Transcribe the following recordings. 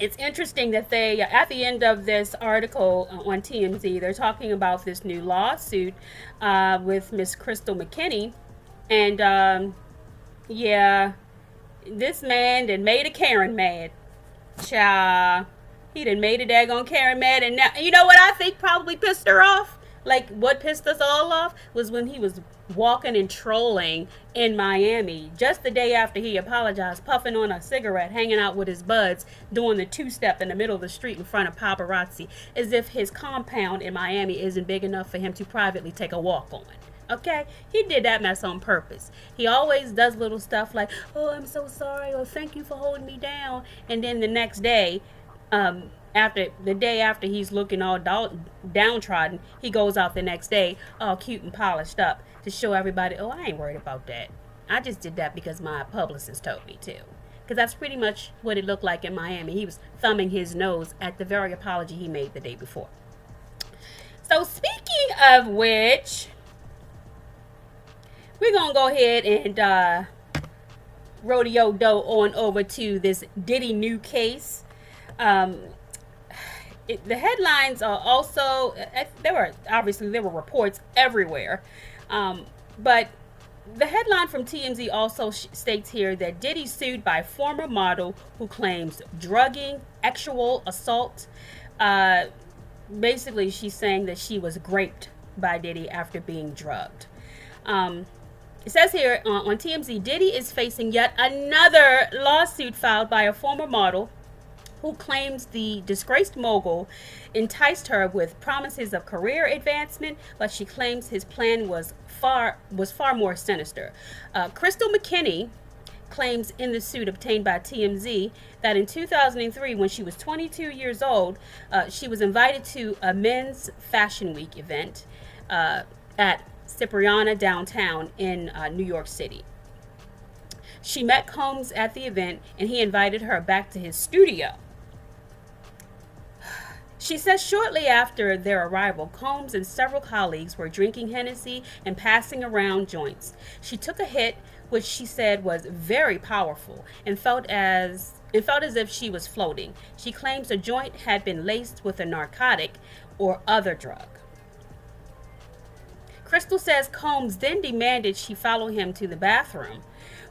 It's interesting that they, at the end of this article on TMZ, they're talking about this new lawsuit with Miss Crystal McKinney. And yeah, this man that made a Karen mad. Cha. He done made a daggone Karen mad. And now, you know what I think probably pissed her off? Like, what pissed us all off was when he was walking and trolling in Miami just the day after he apologized, puffing on a cigarette, hanging out with his buds, doing the two-step in the middle of the street in front of paparazzi, as if his compound in Miami isn't big enough for him to privately take a walk on. Okay? He did that mess on purpose. He always does little stuff like, oh, I'm so sorry, or thank you for holding me down. And then the next day, after the day after he's looking all downtrodden, he goes out the next day all cute and polished up to show everybody, oh, I ain't worried about that. I just did that because my publicist told me to. Because that's pretty much what it looked like in Miami. He was thumbing his nose at the very apology he made the day before. So speaking of which, we're going to go ahead and rodeo dough on over to this Diddy new case. The headlines are also, there were reports everywhere, but the headline from TMZ also states here that Diddy sued by former model who claims drugging, sexual assault. Basically, she's saying that she was raped by Diddy after being drugged. It says here on TMZ, Diddy is facing yet another lawsuit filed by a former model who claims the disgraced mogul enticed her with promises of career advancement, but she claims his plan was far more sinister. Crystal McKinney claims in the suit obtained by TMZ that in 2003, when she was 22 years old, she was invited to a men's fashion week event at Cipriana downtown in New York City. She met Combs at the event and he invited her back to his studio. She says shortly after their arrival, Combs and several colleagues were drinking Hennessy and passing around joints. She took a hit, which she said was very powerful, and felt as if she was floating. She claims the joint had been laced with a narcotic or other drug. Crystal says Combs then demanded she follow him to the bathroom,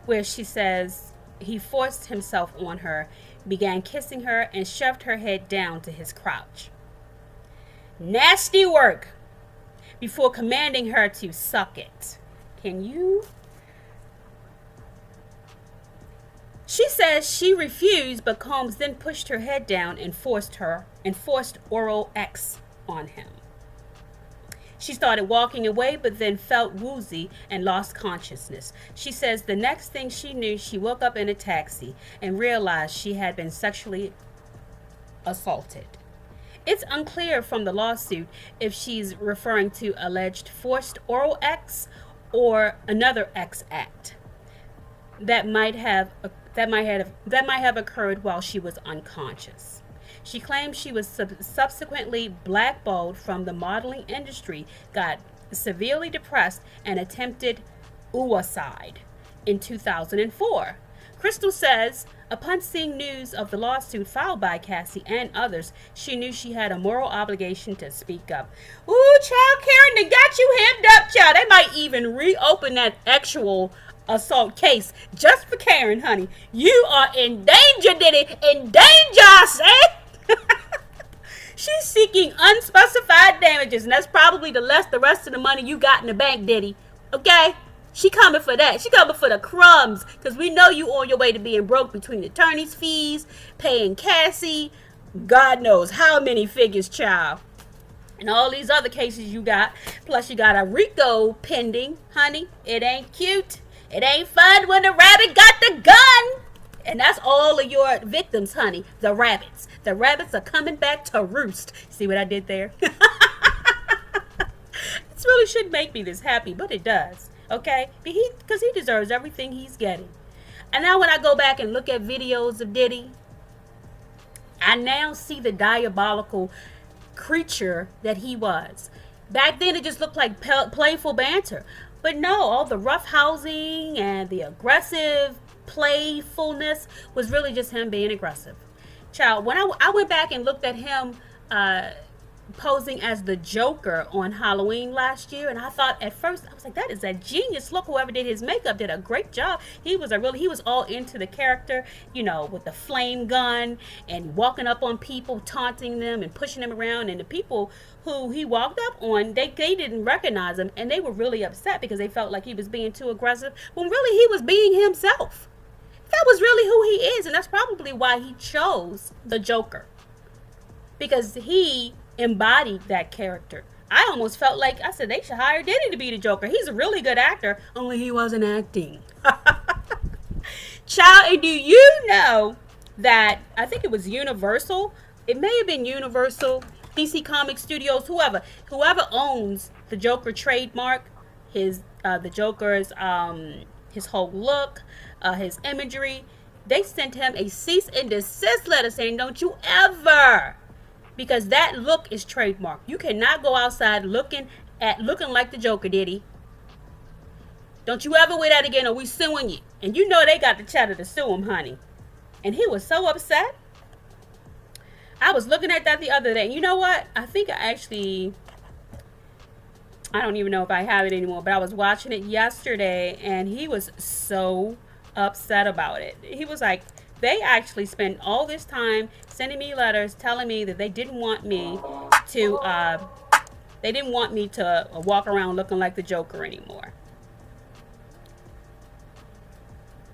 where she says he forced himself on her, began kissing her, and shoved her head down to his crotch. Nasty work, before commanding her to suck it. Can you? She says she refused, but Combs then pushed her head down and forced oral X on him. She started walking away, but then felt woozy and lost consciousness. She says the next thing she knew, she woke up in a taxi and realized she had been sexually assaulted. It's unclear from the lawsuit if she's referring to alleged forced oral X or another X act that might have occurred while she was unconscious. She claims she was subsequently blackballed from the modeling industry, got severely depressed, and attempted suicide in 2004. Crystal says, upon seeing news of the lawsuit filed by Cassie and others, she knew she had a moral obligation to speak up. Ooh, child, Karen, they got you hemmed up, child. They might even reopen that actual assault case just for Karen, honey. You are in danger, Diddy. In danger, I say. She's seeking unspecified damages, and that's probably the rest of the money you got in the bank, Diddy. Okay? She coming for that. She coming for the crumbs, because we know you on your way to being broke between attorney's fees, paying Cassie, God knows how many figures, child, and all these other cases you got. Plus you got a RICO pending, honey. It ain't cute. It ain't fun when the rabbit got the gun. And that's all of your victims, honey. The rabbits. The rabbits are coming back to roost. See what I did there? This really shouldn't make me this happy, but it does. Okay? Because he deserves everything he's getting. And now when I go back and look at videos of Diddy, I now see the diabolical creature that he was. Back then it just looked like playful banter. But no, all the roughhousing and the aggressive playfulness was really just him being aggressive. Child, when I went back and looked at him posing as the Joker on Halloween last year, and I thought at first I was like, that is a genius look. Whoever did his makeup did a great job. He was all into the character, with the flame gun and walking up on people, taunting them and pushing them around, and the people who he walked up on, they didn't recognize him, and they were really upset because they felt like he was being too aggressive when really he was being himself. That was really who he is, and that's probably why he chose the Joker, because he embodied that character. I almost felt like I said they should hire Diddy to be the Joker. He's a really good actor, only he wasn't acting. Child, and do you know that I think it was Universal? It may have been Universal, DC Comics Studios, whoever owns the Joker trademark, the Joker's his whole look, his imagery. They sent him a cease and desist letter saying, "Don't you ever." Because that look is trademark. You cannot go outside looking like the Joker, Diddy. Don't you ever wear that again or we suing you. And you know they got the cheddar to sue him, honey. And he was so upset. I was looking at that the other day. And you know what? I think I don't even know if I have it anymore, but I was watching it yesterday and he was so upset about it. He was like, they actually spent all this time sending me letters telling me that they didn't want me to walk around looking like the Joker anymore.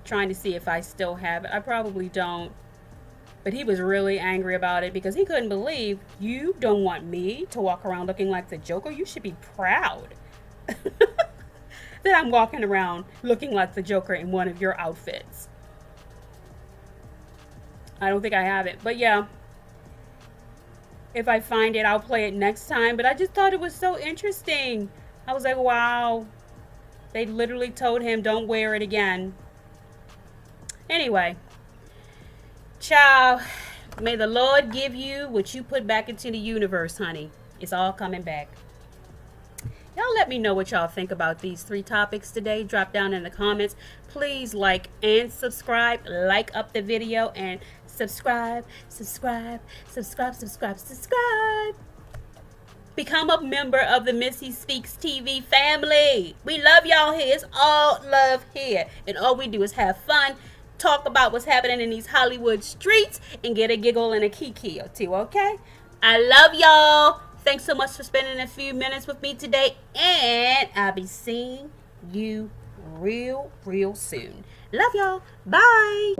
Trying to see if I still have it. I probably don't. But he was really angry about it because he couldn't believe, you don't want me to walk around looking like the Joker. You should be proud that I'm walking around looking like the Joker in one of your outfits. I don't think I have it. But yeah, if I find it, I'll play it next time. But I just thought it was so interesting. I was like, wow. They literally told him, don't wear it again. Anyway, child, may the Lord give you what you put back into the universe, honey. It's all coming back. Y'all let me know what y'all think about these 3 topics today. Drop down in the comments. Please like and subscribe. Like up the video and subscribe. Become a member of the Missy Speaks TV family. We love y'all here. It's all love here. And all we do is have fun, talk about what's happening in these Hollywood streets, and get a giggle and a kiki or two, okay? I love y'all. Thanks so much for spending a few minutes with me today, and I'll be seeing you real soon. Love y'all. Bye.